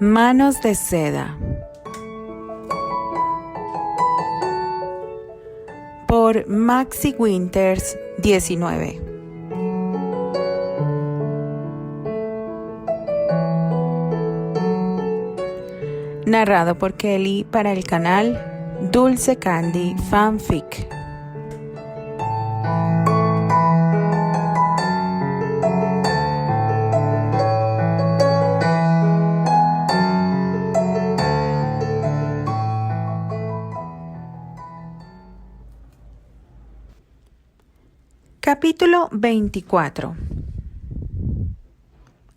Manos de seda. Por Maxi Winters 19. Narrado por Kelly para el canal Dulce Candy Fanfic. Capítulo 24.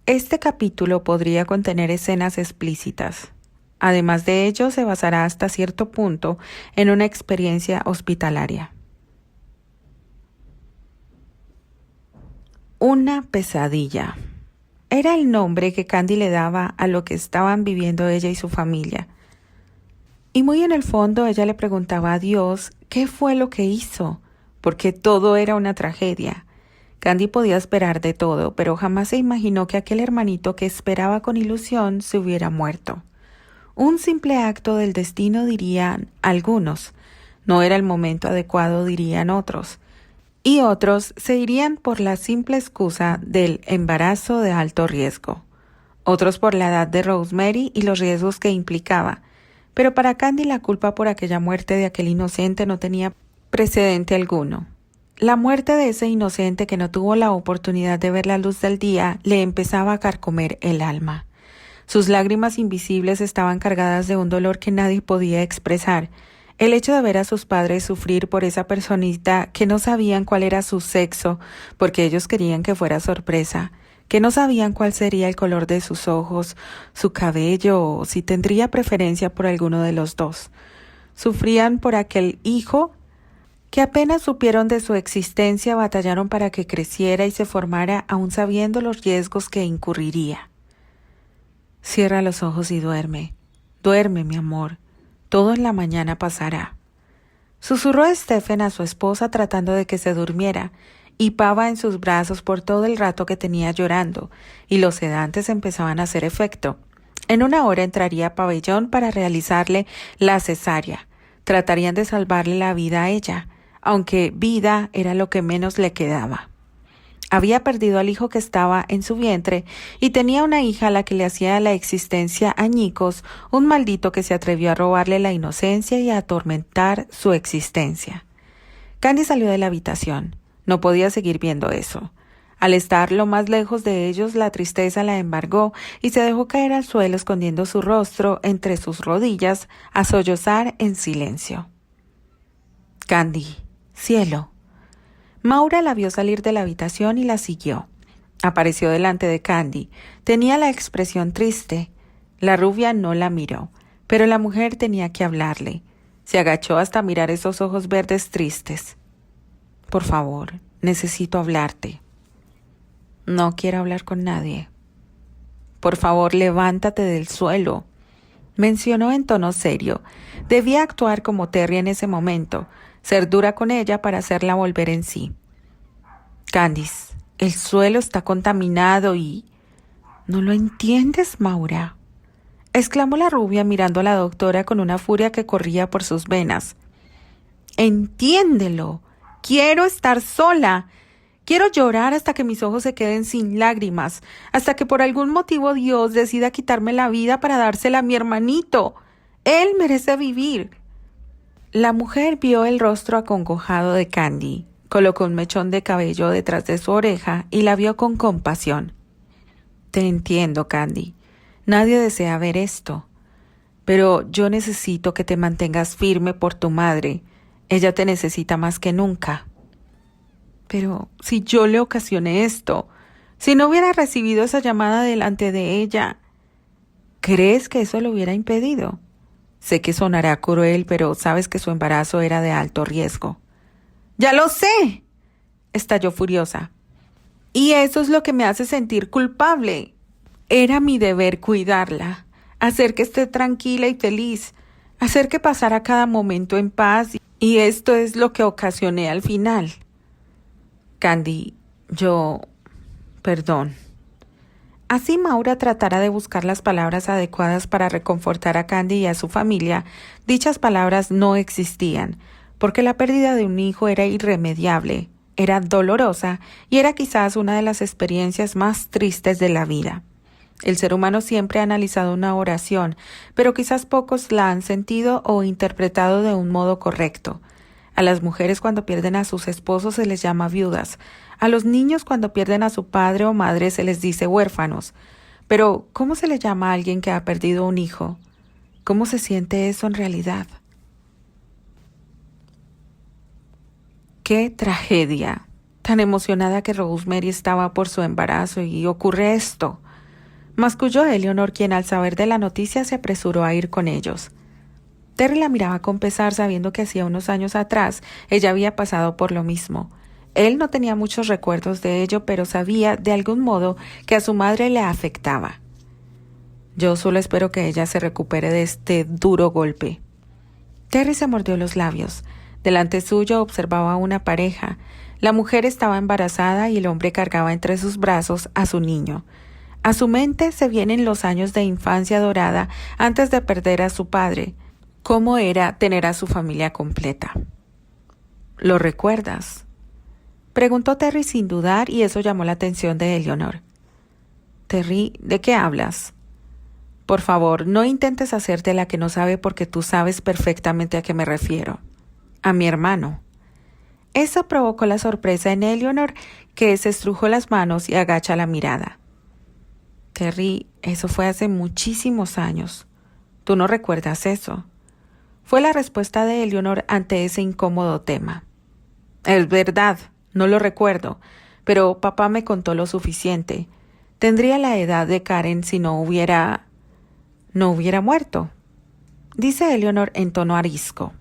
Este capítulo podría contener escenas explícitas. Además de ello, se basará hasta cierto punto en una experiencia hospitalaria. Una pesadilla. Era el nombre que Candy le daba a lo que estaban viviendo ella y su familia. Y muy en el fondo ella le preguntaba a Dios qué fue lo que hizo, porque todo era una tragedia. Candy podía esperar de todo, pero jamás se imaginó que aquel hermanito que esperaba con ilusión se hubiera muerto. Un simple acto del destino, dirían algunos. No era el momento adecuado, dirían otros. Y otros se irían por la simple excusa del embarazo de alto riesgo. Otros por la edad de Rosemary y los riesgos que implicaba. Pero para Candy la culpa por aquella muerte de aquel inocente no tenía precedente alguno. La muerte de ese inocente que no tuvo la oportunidad de ver la luz del día le empezaba a carcomer el alma. Sus lágrimas invisibles estaban cargadas de un dolor que nadie podía expresar. El hecho de ver a sus padres sufrir por esa personita que no sabían cuál era su sexo, porque ellos querían que fuera sorpresa, que no sabían cuál sería el color de sus ojos, su cabello o si tendría preferencia por alguno de los dos. Sufrían por aquel hijo que apenas supieron de su existencia, batallaron para que creciera y se formara aún sabiendo los riesgos que incurriría. Cierra los ojos y duerme. Duerme, mi amor. Todo en la mañana pasará. Susurró Stephen a su esposa tratando de que se durmiera, y Pava en sus brazos por todo el rato que tenía llorando, y los sedantes empezaban a hacer efecto. En una hora entraría a pabellón para realizarle la cesárea. Tratarían de salvarle la vida a ella, aunque vida era lo que menos le quedaba. Había perdido al hijo que estaba en su vientre y tenía una hija a la que le hacía la existencia añicos, un maldito que se atrevió a robarle la inocencia y a atormentar su existencia. Candy salió de la habitación. No podía seguir viendo eso. Al estar lo más lejos de ellos, la tristeza la embargó y se dejó caer al suelo escondiendo su rostro entre sus rodillas a sollozar en silencio. Candy, cielo. Maura la vio salir de la habitación y la siguió. Apareció delante de Candy. Tenía la expresión triste. La rubia no la miró, pero la mujer tenía que hablarle. Se agachó hasta mirar esos ojos verdes tristes. Por favor, necesito hablarte. No quiero hablar con nadie. Por favor, levántate del suelo. Mencionó en tono serio. Debía actuar como Terry en ese momento, ser dura con ella para hacerla volver en sí. Candice, el suelo está contaminado y... ¿No lo entiendes, Maura?, exclamó la rubia mirando a la doctora con una furia que corría por sus venas. Entiéndelo. Quiero estar sola. Quiero llorar hasta que mis ojos se queden sin lágrimas, hasta que por algún motivo Dios decida quitarme la vida para dársela a mi hermanito. Él merece vivir. La mujer vio el rostro acongojado de Candy, colocó un mechón de cabello detrás de su oreja y la vio con compasión. Te entiendo, Candy. Nadie desea ver esto. Pero yo necesito que te mantengas firme por tu madre. Ella te necesita más que nunca. Pero si yo le ocasioné esto, si no hubiera recibido esa llamada delante de ella, ¿crees que eso lo hubiera impedido? Sé que sonará cruel, pero sabes que su embarazo era de alto riesgo. ¡Ya lo sé!, estalló furiosa. Y eso es lo que me hace sentir culpable. Era mi deber cuidarla, hacer que esté tranquila y feliz, hacer que pasara cada momento en paz, y esto es lo que ocasioné al final. Candy, perdón. Así Maura tratara de buscar las palabras adecuadas para reconfortar a Candy y a su familia, dichas palabras no existían, porque la pérdida de un hijo era irremediable, era dolorosa y era quizás una de las experiencias más tristes de la vida. El ser humano siempre ha analizado una oración, pero quizás pocos la han sentido o interpretado de un modo correcto. A las mujeres cuando pierden a sus esposos se les llama viudas. A los niños cuando pierden a su padre o madre se les dice huérfanos. Pero, ¿cómo se le llama a alguien que ha perdido un hijo? ¿Cómo se siente eso en realidad? ¡Qué tragedia! Tan emocionada que Rosemary estaba por su embarazo y ocurre esto. Masculló Eleanor, quien al saber de la noticia se apresuró a ir con ellos. Terry la miraba con pesar, sabiendo que hacía unos años atrás ella había pasado por lo mismo. Él no tenía muchos recuerdos de ello, pero sabía de algún modo que a su madre le afectaba. Yo solo espero que ella se recupere de este duro golpe. Terry se mordió los labios. Delante suyo observaba a una pareja. La mujer estaba embarazada y el hombre cargaba entre sus brazos a su niño. A su mente se vienen los años de infancia dorada antes de perder a su padre. ¿Cómo era tener a su familia completa? ¿Lo recuerdas?, preguntó Terry sin dudar, y eso llamó la atención de Eleanor. Terry, ¿de qué hablas? Por favor, no intentes hacerte la que no sabe, porque tú sabes perfectamente a qué me refiero. A mi hermano. Eso provocó la sorpresa en Eleanor, que se estrujó las manos y agacha la mirada. Terry, eso fue hace muchísimos años. ¿Tú no recuerdas eso? Fue la respuesta de Eleanor ante ese incómodo tema. Es verdad, no lo recuerdo, pero papá me contó lo suficiente. Tendría la edad de Karen si no hubiera muerto, dice Eleanor en tono arisco.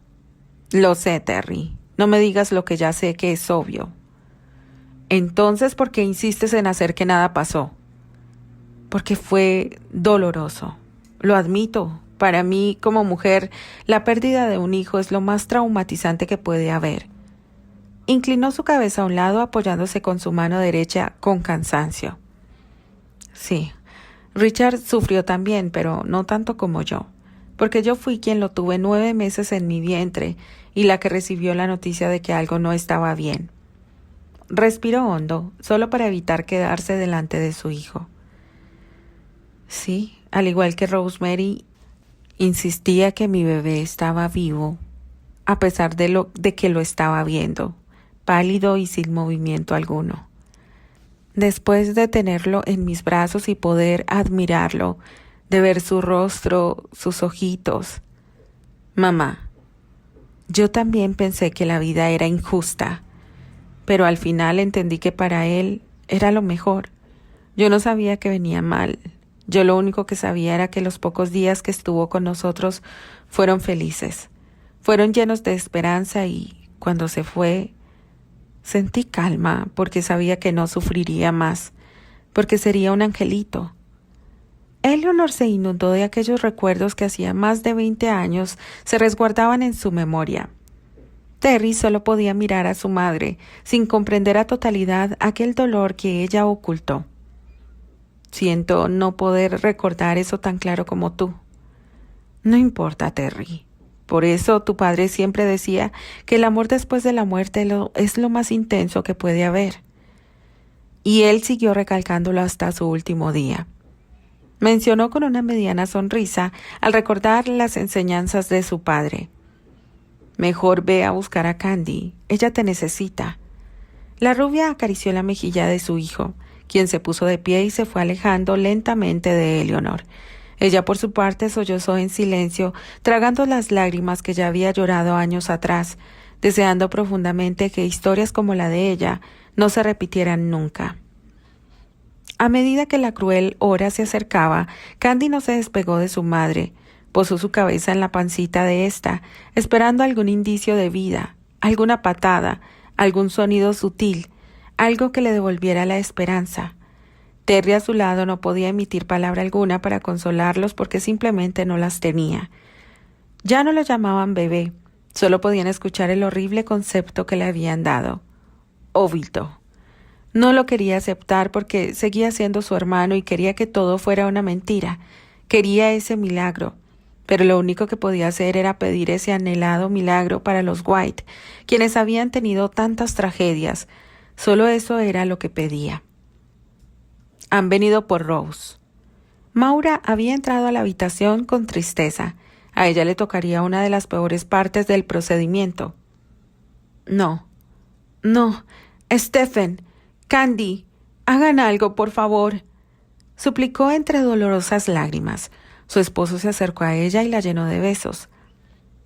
Lo sé, Terry. No me digas lo que ya sé, que es obvio. Entonces, ¿por qué insistes en hacer que nada pasó? Porque fue doloroso. Lo admito. Para mí, como mujer, la pérdida de un hijo es lo más traumatizante que puede haber. Inclinó su cabeza a un lado, apoyándose con su mano derecha con cansancio. Sí, Richard sufrió también, pero no tanto como yo, porque yo fui quien lo tuve 9 meses en mi vientre y la que recibió la noticia de que algo no estaba bien. Respiró hondo, solo para evitar quedarse delante de su hijo. Sí, al igual que Rosemary, insistía que mi bebé estaba vivo, a pesar de que lo estaba viendo, pálido y sin movimiento alguno. Después de tenerlo en mis brazos y poder admirarlo, de ver su rostro, sus ojitos. Mamá, yo también pensé que la vida era injusta, pero al final entendí que para él era lo mejor. Yo no sabía que venía mal. Yo lo único que sabía era que los pocos días que estuvo con nosotros fueron felices, fueron llenos de esperanza, y cuando se fue, sentí calma porque sabía que no sufriría más, porque sería un angelito. Eleanor se inundó de aquellos recuerdos que hacía más de 20 años se resguardaban en su memoria. Terry solo podía mirar a su madre, sin comprender a totalidad aquel dolor que ella ocultó. Siento no poder recordar eso tan claro como tú. No importa, Terry. Por eso tu padre siempre decía que el amor después de la muerte es lo más intenso que puede haber. Y él siguió recalcándolo hasta su último día. Mencionó con una mediana sonrisa al recordar las enseñanzas de su padre. Mejor ve a buscar a Candy. Ella te necesita. La rubia acarició la mejilla de su hijo, quien se puso de pie y se fue alejando lentamente de Eleanor. Ella, por su parte, sollozó en silencio, tragando las lágrimas que ya había llorado años atrás, deseando profundamente que historias como la de ella no se repitieran nunca. A medida que la cruel hora se acercaba, Candy no se despegó de su madre. Posó su cabeza en la pancita de ésta, esperando algún indicio de vida, alguna patada, algún sonido sutil, algo que le devolviera la esperanza. Terry a su lado no podía emitir palabra alguna para consolarlos porque simplemente no las tenía. Ya no lo llamaban bebé, solo podían escuchar el horrible concepto que le habían dado. Óbito. No lo quería aceptar porque seguía siendo su hermano y quería que todo fuera una mentira. Quería ese milagro. Pero lo único que podía hacer era pedir ese anhelado milagro para los White, quienes habían tenido tantas tragedias. Solo eso era lo que pedía. Han venido por Rose. Maura había entrado a la habitación con tristeza. A ella le tocaría una de las peores partes del procedimiento. No, Stephen, Candy, hagan algo, por favor, suplicó entre dolorosas lágrimas. Su esposo se acercó a ella y la llenó de besos.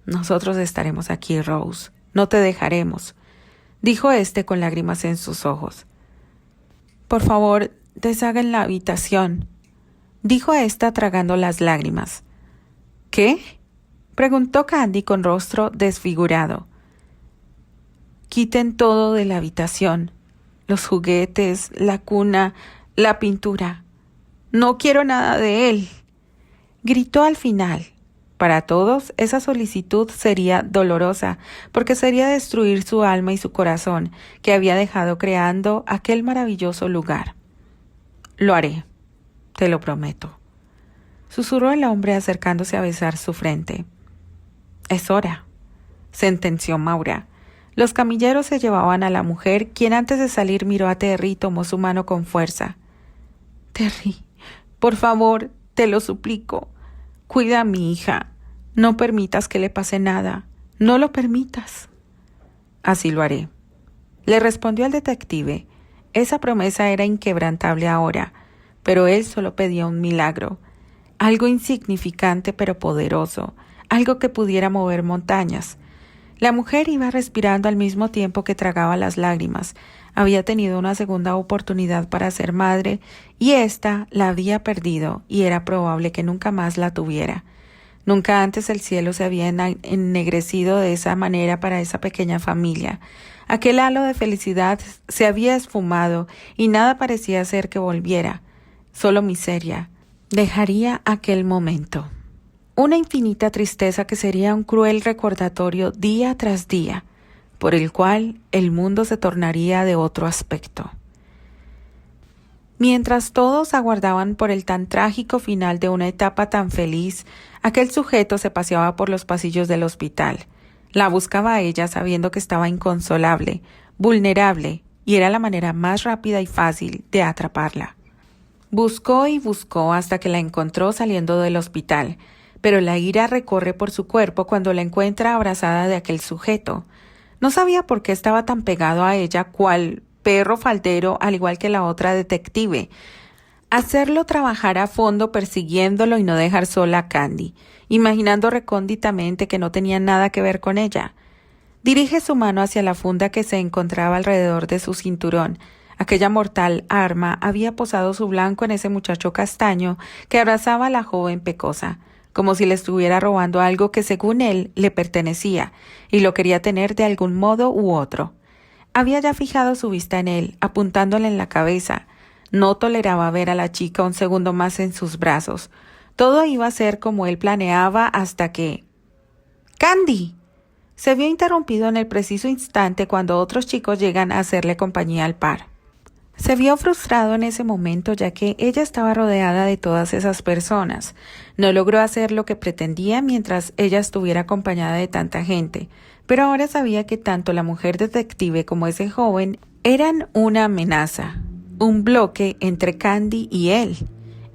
Nosotros estaremos aquí, Rose. No te dejaremos, dijo éste con lágrimas en sus ojos. Por favor, deshagan la habitación, dijo ésta tragando las lágrimas. ¿Qué? Preguntó Candy con rostro desfigurado. Quiten todo de la habitación, los juguetes, la cuna, la pintura. No quiero nada de él, gritó al final. Para todos, esa solicitud sería dolorosa, porque sería destruir su alma y su corazón, que había dejado creando aquel maravilloso lugar. Lo haré, te lo prometo, susurró el hombre acercándose a besar su frente. Es hora, sentenció Maura. Los camilleros se llevaban a la mujer, quien antes de salir miró a Terry y tomó su mano con fuerza. Terry, por favor, te lo suplico. Cuida a mi hija. No permitas que le pase nada. No lo permitas. Así lo haré, le respondió el detective. Esa promesa era inquebrantable ahora, pero él solo pedía un milagro. Algo insignificante pero poderoso, algo que pudiera mover montañas. La mujer iba respirando al mismo tiempo que tragaba las lágrimas. Había tenido una segunda oportunidad para ser madre y ésta la había perdido y era probable que nunca más la tuviera. Nunca antes el cielo se había ennegrecido de esa manera para esa pequeña familia. Aquel halo de felicidad se había esfumado y nada parecía hacer que volviera. Solo miseria dejaría aquel momento. Una infinita tristeza que sería un cruel recordatorio día tras día, por el cual el mundo se tornaría de otro aspecto. Mientras todos aguardaban por el tan trágico final de una etapa tan feliz, aquel sujeto se paseaba por los pasillos del hospital. La buscaba a ella sabiendo que estaba inconsolable, vulnerable, y era la manera más rápida y fácil de atraparla. Buscó y buscó hasta que la encontró saliendo del hospital, pero la ira recorre por su cuerpo cuando la encuentra abrazada de aquel sujeto. No sabía por qué estaba tan pegado a ella, cual perro faldero, al igual que la otra detective. Hacerlo trabajar a fondo persiguiéndolo y no dejar sola a Candy, imaginando recónditamente que no tenía nada que ver con ella. Dirige su mano hacia la funda que se encontraba alrededor de su cinturón. Aquella mortal arma había posado su blanco en ese muchacho castaño que abrazaba a la joven pecosa, como si le estuviera robando algo que según él le pertenecía y lo quería tener de algún modo u otro. Había ya fijado su vista en él, apuntándole en la cabeza. No toleraba ver a la chica un segundo más en sus brazos. Todo iba a ser como él planeaba hasta que... ¡Candy! Se vio interrumpido en el preciso instante cuando otros chicos llegan a hacerle compañía al par. Se vio frustrado en ese momento ya que ella estaba rodeada de todas esas personas. No logró hacer lo que pretendía mientras ella estuviera acompañada de tanta gente, pero ahora sabía que tanto la mujer detective como ese joven eran una amenaza, un bloque entre Candy y él,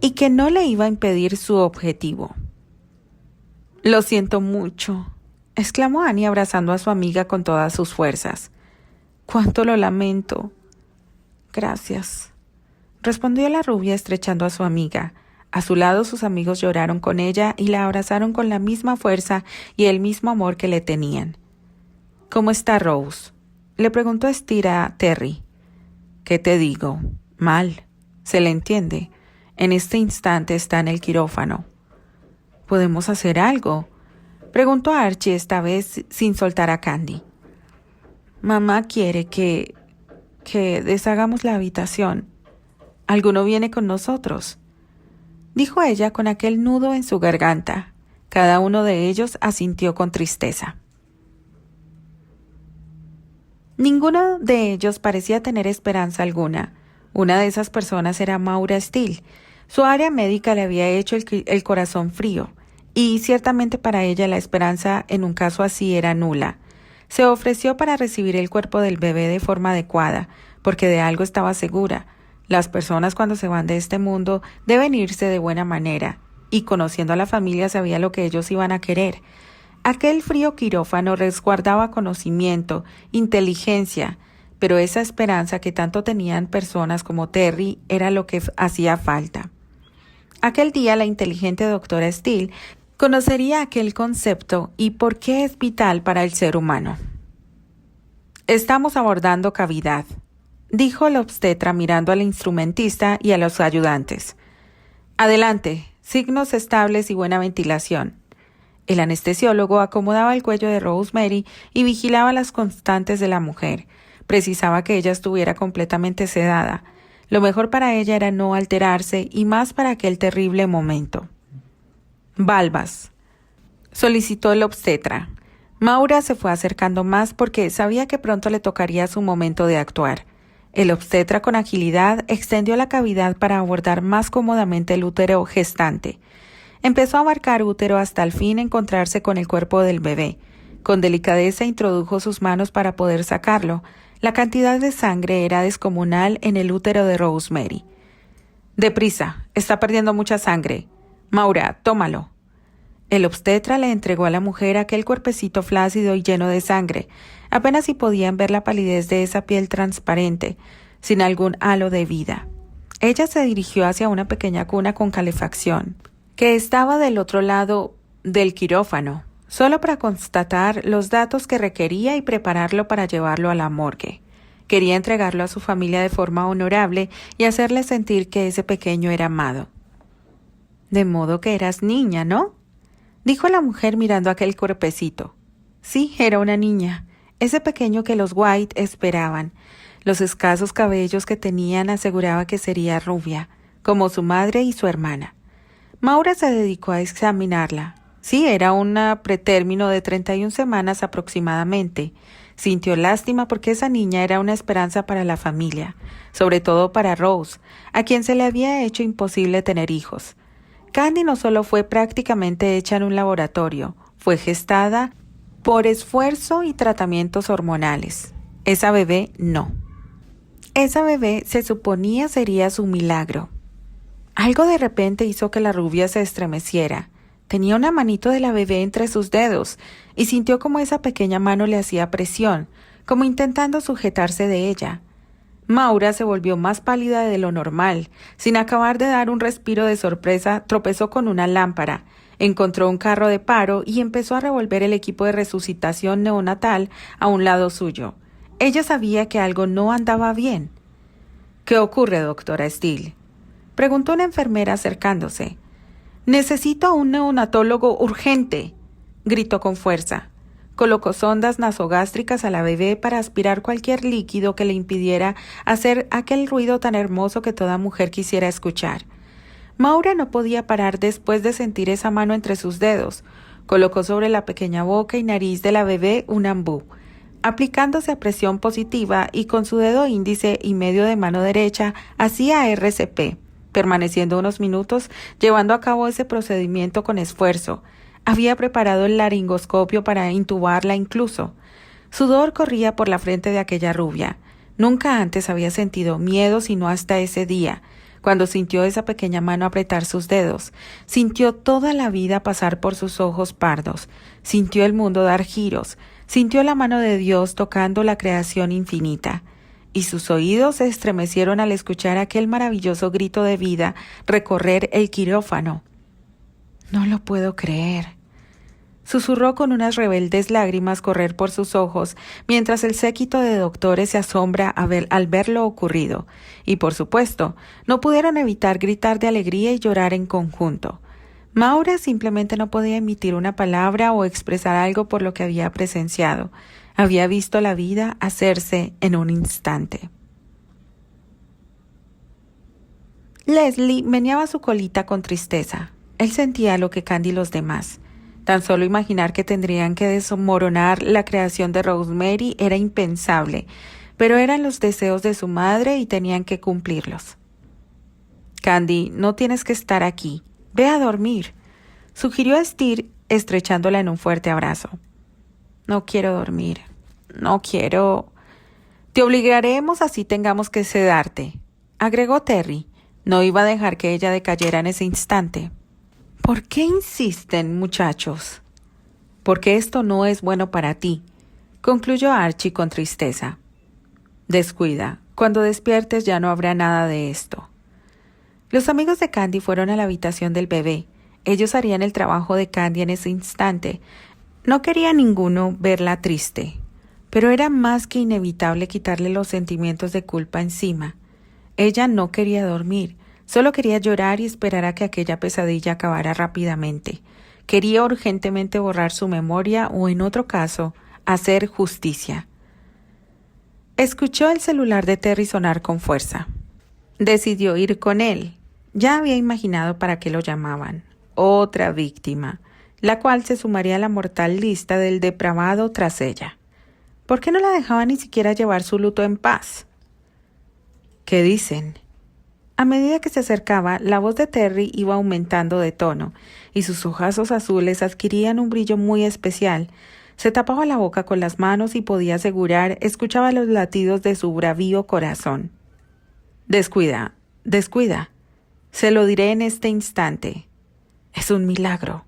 y que no le iba a impedir su objetivo. «Lo siento mucho», exclamó Annie abrazando a su amiga con todas sus fuerzas. «Cuánto lo lamento». «Gracias», respondió la rubia estrechando a su amiga. A su lado sus amigos lloraron con ella y la abrazaron con la misma fuerza y el mismo amor que le tenían. «¿Cómo está Rose?», le preguntó Estira a Terry. «¿Qué te digo? Mal. Se le entiende. En este instante está en el quirófano». «¿Podemos hacer algo?», preguntó Archie esta vez sin soltar a Candy. «Mamá quiere que deshagamos la habitación. ¿Alguno viene con nosotros?», dijo ella con aquel nudo en su garganta. Cada uno de ellos asintió con tristeza. Ninguno de ellos parecía tener esperanza alguna. Una de esas personas era Maura Steele. Su área médica le había hecho el corazón frío, y ciertamente para ella la esperanza en un caso así era nula. Se ofreció para recibir el cuerpo del bebé de forma adecuada, porque de algo estaba segura. Las personas cuando se van de este mundo deben irse de buena manera, y conociendo a la familia sabía lo que ellos iban a querer. Aquel frío quirófano resguardaba conocimiento, inteligencia, pero esa esperanza que tanto tenían personas como Terry era lo que hacía falta. Aquel día la inteligente doctora Steele conocería aquel concepto y por qué es vital para el ser humano. Estamos abordando cavidad, dijo el obstetra mirando al instrumentista y a los ayudantes. Adelante, signos estables y buena ventilación. El anestesiólogo acomodaba el cuello de Rosemary y vigilaba las constantes de la mujer. Precisaba que ella estuviera completamente sedada. Lo mejor para ella era no alterarse y más para aquel terrible momento. Valvas, solicitó el obstetra. Maura se fue acercando más porque sabía que pronto le tocaría su momento de actuar. El obstetra con agilidad extendió la cavidad para abordar más cómodamente el útero gestante. Empezó a abarcar útero hasta al fin encontrarse con el cuerpo del bebé. Con delicadeza introdujo sus manos para poder sacarlo. La cantidad de sangre era descomunal en el útero de Rosemary. «Deprisa, está perdiendo mucha sangre. Maura, tómalo». El obstetra le entregó a la mujer aquel cuerpecito flácido y lleno de sangre. Apenas si podían ver la palidez de esa piel transparente, sin algún halo de vida. Ella se dirigió hacia una pequeña cuna con calefacción, que estaba del otro lado del quirófano, solo para constatar los datos que requería y prepararlo para llevarlo a la morgue. Quería entregarlo a su familia de forma honorable y hacerle sentir que ese pequeño era amado. «De modo que eras niña, ¿no?», dijo la mujer mirando aquel cuerpecito. Sí, era una niña, ese pequeño que los White esperaban. Los escasos cabellos que tenían aseguraba que sería rubia, como su madre y su hermana. Maura se dedicó a examinarla. Sí, era un pretérmino de 31 semanas aproximadamente. Sintió lástima porque esa niña era una esperanza para la familia, sobre todo para Rose, a quien se le había hecho imposible tener hijos. Candy no solo fue prácticamente hecha en un laboratorio, fue gestada por esfuerzo y tratamientos hormonales. Esa bebé no. Esa bebé se suponía sería su milagro. Algo de repente hizo que la rubia se estremeciera. Tenía una manito de la bebé entre sus dedos y sintió como esa pequeña mano le hacía presión, como intentando sujetarse de ella. Maura se volvió más pálida de lo normal. Sin acabar de dar un respiro de sorpresa, tropezó con una lámpara, encontró un carro de paro y empezó a revolver el equipo de resucitación neonatal a un lado suyo. Ella sabía que algo no andaba bien. «¿Qué ocurre, doctora Steele?», preguntó una enfermera acercándose. «Necesito un neonatólogo urgente», gritó con fuerza. Colocó sondas nasogástricas a la bebé para aspirar cualquier líquido que le impidiera hacer aquel ruido tan hermoso que toda mujer quisiera escuchar. Maura no podía parar después de sentir esa mano entre sus dedos. Colocó sobre la pequeña boca y nariz de la bebé un ambú, aplicándose a presión positiva y con su dedo índice y medio de mano derecha hacía RCP, permaneciendo unos minutos llevando a cabo ese procedimiento con esfuerzo. Había preparado el laringoscopio para intubarla incluso. Sudor corría por la frente de aquella rubia. Nunca antes había sentido miedo sino hasta ese día, cuando sintió esa pequeña mano apretar sus dedos. Sintió toda la vida pasar por sus ojos pardos. Sintió el mundo dar giros. Sintió la mano de Dios tocando la creación infinita. Y sus oídos se estremecieron al escuchar aquel maravilloso grito de vida recorrer el quirófano. «No lo puedo creer», susurró con unas rebeldes lágrimas correr por sus ojos, mientras el séquito de doctores se asombra al ver lo ocurrido, y por supuesto, no pudieron evitar gritar de alegría y llorar en conjunto. Maura simplemente no podía emitir una palabra o expresar algo por lo que había presenciado. Había visto la vida hacerse en un instante. Leslie meneaba su colita con tristeza. Él sentía lo que Candy y los demás. Tan solo imaginar que tendrían que desmoronar la creación de Rosemary era impensable, pero eran los deseos de su madre y tenían que cumplirlos. Candy, no tienes que estar aquí. Ve a dormir, sugirió Steer, estrechándola en un fuerte abrazo. No quiero dormir. No quiero. Te obligaremos así tengamos que sedarte, agregó Terry. No iba a dejar que ella decayera en ese instante. ¿Por qué insisten, muchachos? Porque esto no es bueno para ti, concluyó Archie con tristeza. Descuida, cuando despiertes ya no habrá nada de esto. Los amigos de Candy fueron a la habitación del bebé. Ellos harían el trabajo de Candy en ese instante. No quería ninguno verla triste, pero era más que inevitable quitarle los sentimientos de culpa encima. Ella no quería dormir, solo quería llorar y esperar a que aquella pesadilla acabara rápidamente. Quería urgentemente borrar su memoria o, en otro caso, hacer justicia. Escuchó el celular de Terry sonar con fuerza. Decidió ir con él. Ya había imaginado para qué lo llamaban. Otra víctima, la cual se sumaría a la mortal lista del depravado tras ella. ¿Por qué no la dejaba ni siquiera llevar su luto en paz? ¿Qué dicen? A medida que se acercaba, la voz de Terry iba aumentando de tono, y sus ojazos azules adquirían un brillo muy especial. Se tapaba la boca con las manos y podía asegurar escuchaba los latidos de su bravío corazón. Descuida, descuida. Se lo diré en este instante. Es un milagro.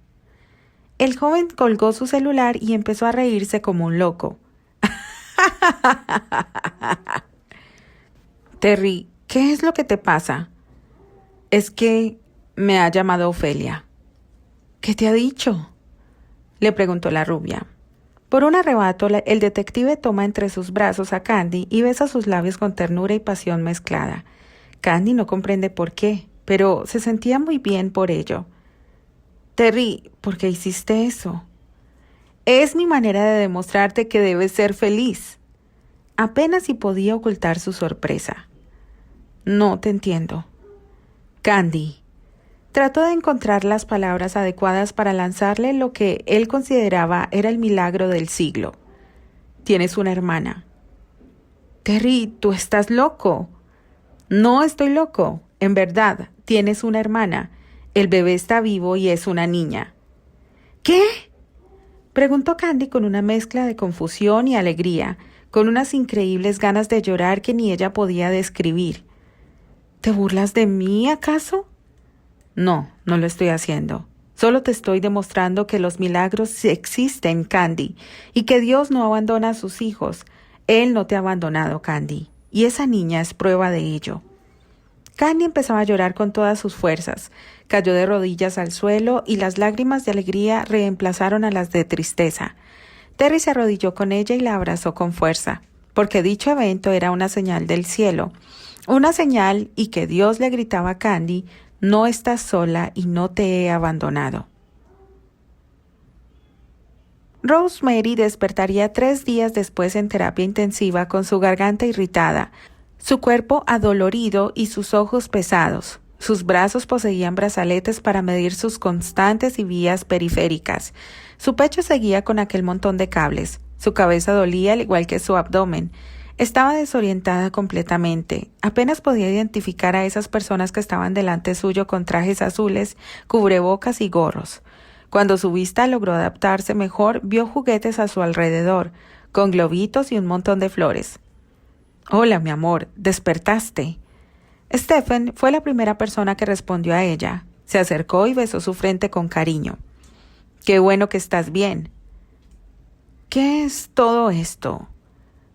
El joven colgó su celular y empezó a reírse como un loco. Terry, ¿qué es lo que te pasa? Es que me ha llamado Ofelia. ¿Qué te ha dicho? Le preguntó la rubia. Por un arrebato, el detective toma entre sus brazos a Candy y besa sus labios con ternura y pasión mezclada. Candy no comprende por qué, pero se sentía muy bien por ello. Terry, ¿por qué hiciste eso? Es mi manera de demostrarte que debes ser feliz. Apenas si podía ocultar su sorpresa. No te entiendo. Candy. Trató de encontrar las palabras adecuadas para lanzarle lo que él consideraba era el milagro del siglo. Tienes una hermana. Terry, tú estás loco. No estoy loco. En verdad, tienes una hermana. El bebé está vivo y es una niña. ¿Qué? Preguntó Candy con una mezcla de confusión y alegría, con unas increíbles ganas de llorar que ni ella podía describir. ¿Te burlas de mí, acaso? No, no lo estoy haciendo. Solo te estoy demostrando que los milagros existen, Candy, y que Dios no abandona a sus hijos. Él no te ha abandonado, Candy, y esa niña es prueba de ello. Candy empezaba a llorar con todas sus fuerzas. Cayó de rodillas al suelo y las lágrimas de alegría reemplazaron a las de tristeza. Terry se arrodilló con ella y la abrazó con fuerza, porque dicho evento era una señal del cielo. Una señal y que Dios le gritaba a Candy, no estás sola y no te he abandonado. Rosemary despertaría 3 días después en terapia intensiva con su garganta irritada, su cuerpo adolorido y sus ojos pesados. Sus brazos poseían brazaletes para medir sus constantes y vías periféricas. Su pecho seguía con aquel montón de cables. Su cabeza dolía al igual que su abdomen. Estaba desorientada completamente. Apenas podía identificar a esas personas que estaban delante suyo con trajes azules, cubrebocas y gorros. Cuando su vista logró adaptarse mejor, vio juguetes a su alrededor, con globitos y un montón de flores. «Hola, mi amor, ¿despertaste?» Stephen fue la primera persona que respondió a ella. Se acercó y besó su frente con cariño. «Qué bueno que estás bien». «¿Qué es todo esto?»,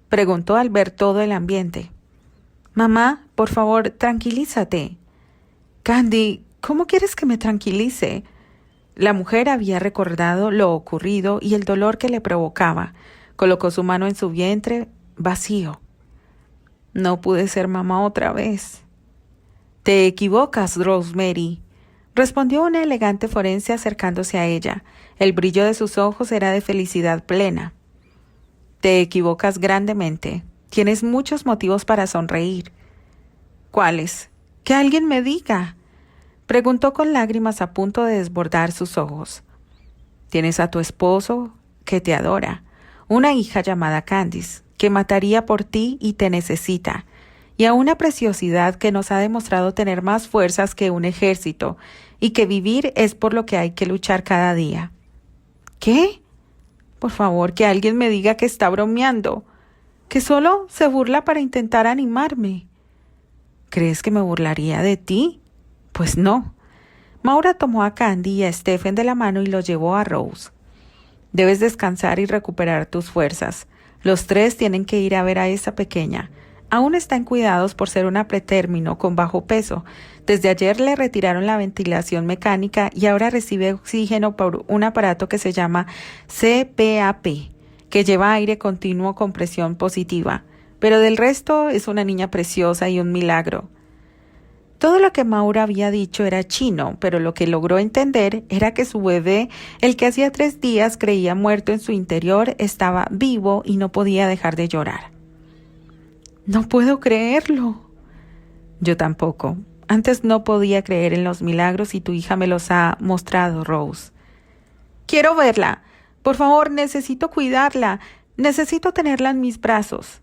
preguntó al ver todo el ambiente. «Mamá, por favor, tranquilízate». «Candy, ¿cómo quieres que me tranquilice?» La mujer había recordado lo ocurrido y el dolor que le provocaba. Colocó su mano en su vientre, vacío. «No pude ser mamá otra vez». «Te equivocas, Rosemary», respondió una elegante forense acercándose a ella. El brillo de sus ojos era de felicidad plena. «Te equivocas grandemente. Tienes muchos motivos para sonreír». «¿Cuáles? Que alguien me diga», preguntó con lágrimas a punto de desbordar sus ojos. Tienes a tu esposo que te adora, una hija llamada Candice, que mataría por ti y te necesita, y a una preciosidad que nos ha demostrado tener más fuerzas que un ejército, y que vivir es por lo que hay que luchar cada día. ¿Qué? Por favor, que alguien me diga que está bromeando, que solo se burla para intentar animarme. ¿Crees que me burlaría de ti? Pues no. Maura tomó a Candy y a Stephen de la mano y los llevó a Rose. Debes descansar y recuperar tus fuerzas. Los tres tienen que ir a ver a esa pequeña. Aún está en cuidados por ser una pretérmino con bajo peso. Desde ayer le retiraron la ventilación mecánica y ahora recibe oxígeno por un aparato que se llama CPAP, que lleva aire continuo con presión positiva. Pero del resto es una niña preciosa y un milagro. Todo lo que Maura había dicho era chino, pero lo que logró entender era que su bebé, el que hacía 3 días creía muerto en su interior, estaba vivo y no podía dejar de llorar. No puedo creerlo. Yo tampoco. Antes no podía creer en los milagros y tu hija me los ha mostrado, Rose. Quiero verla. Por favor, necesito cuidarla. Necesito tenerla en mis brazos.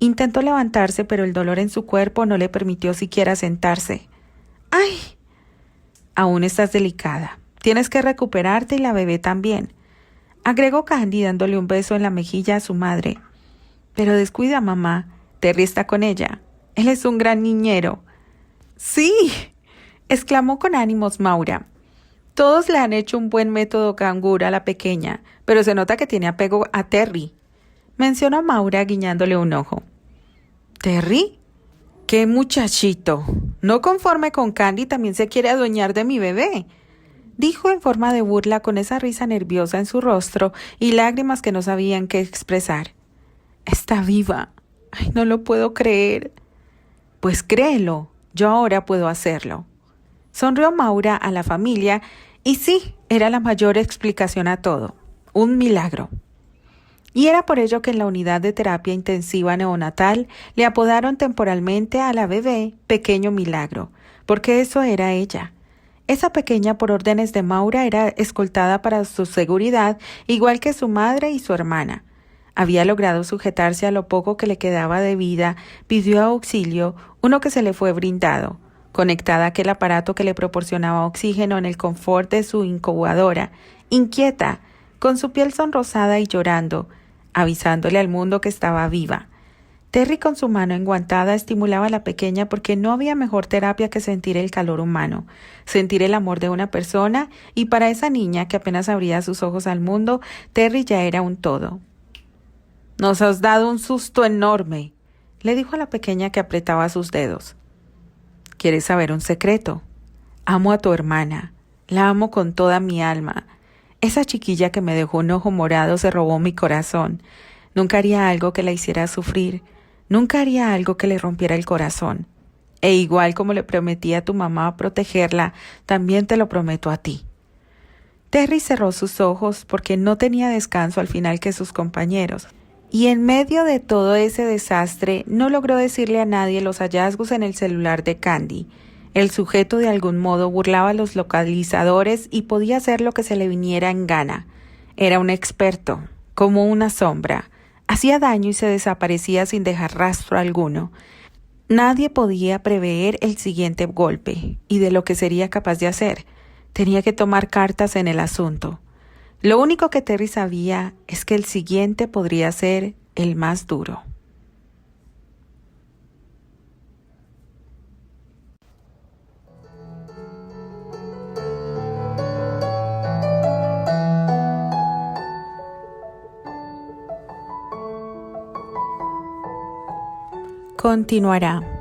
Intentó levantarse, pero el dolor en su cuerpo no le permitió siquiera sentarse. ¡Ay! Aún estás delicada. Tienes que recuperarte y la bebé también, agregó Candy dándole un beso en la mejilla a su madre. Pero descuida, mamá. Terry está con ella. Él es un gran niñero. ¡Sí!, exclamó con ánimos Maura. Todos le han hecho un buen método canguro a la pequeña, pero se nota que tiene apego a Terry, mencionó Maura guiñándole un ojo. ¿Terry? ¡Qué muchachito! No conforme con Candy, también se quiere adueñar de mi bebé, dijo en forma de burla con esa risa nerviosa en su rostro y lágrimas que no sabían qué expresar. Está viva. Ay, no lo puedo creer. Pues créelo, yo ahora puedo hacerlo. Sonrió Maura a la familia y sí, era la mayor explicación a todo. Un milagro. Y era por ello que en la unidad de terapia intensiva neonatal le apodaron temporalmente a la bebé Pequeño Milagro, porque eso era ella. Esa pequeña, por órdenes de Maura, era escoltada para su seguridad, igual que su madre y su hermana. Había logrado sujetarse a lo poco que le quedaba de vida, pidió auxilio, uno que se le fue brindado, conectada a aquel aparato que le proporcionaba oxígeno en el confort de su incubadora, inquieta, con su piel sonrosada y llorando, avisándole al mundo que estaba viva. Terry, con su mano enguantada, estimulaba a la pequeña porque no había mejor terapia que sentir el calor humano, sentir el amor de una persona, y para esa niña que apenas abría sus ojos al mundo, Terry ya era un todo. «Nos has dado un susto enorme», le dijo a la pequeña que apretaba sus dedos. «¿Quieres saber un secreto? Amo a tu hermana. La amo con toda mi alma. Esa chiquilla que me dejó un ojo morado se robó mi corazón. Nunca haría algo que la hiciera sufrir. Nunca haría algo que le rompiera el corazón. E igual como le prometí a tu mamá protegerla, también te lo prometo a ti». Terry cerró sus ojos porque no tenía descanso al final que sus compañeros. Y en medio de todo ese desastre no logró decirle a nadie los hallazgos en el celular de Candy. El sujeto de algún modo burlaba los localizadores y podía hacer lo que se le viniera en gana. Era un experto, como una sombra. Hacía daño y se desaparecía sin dejar rastro alguno. Nadie podía prever el siguiente golpe y de lo que sería capaz de hacer. Tenía que tomar cartas en el asunto. Lo único que Terry sabía es que el siguiente podría ser el más duro. Continuará.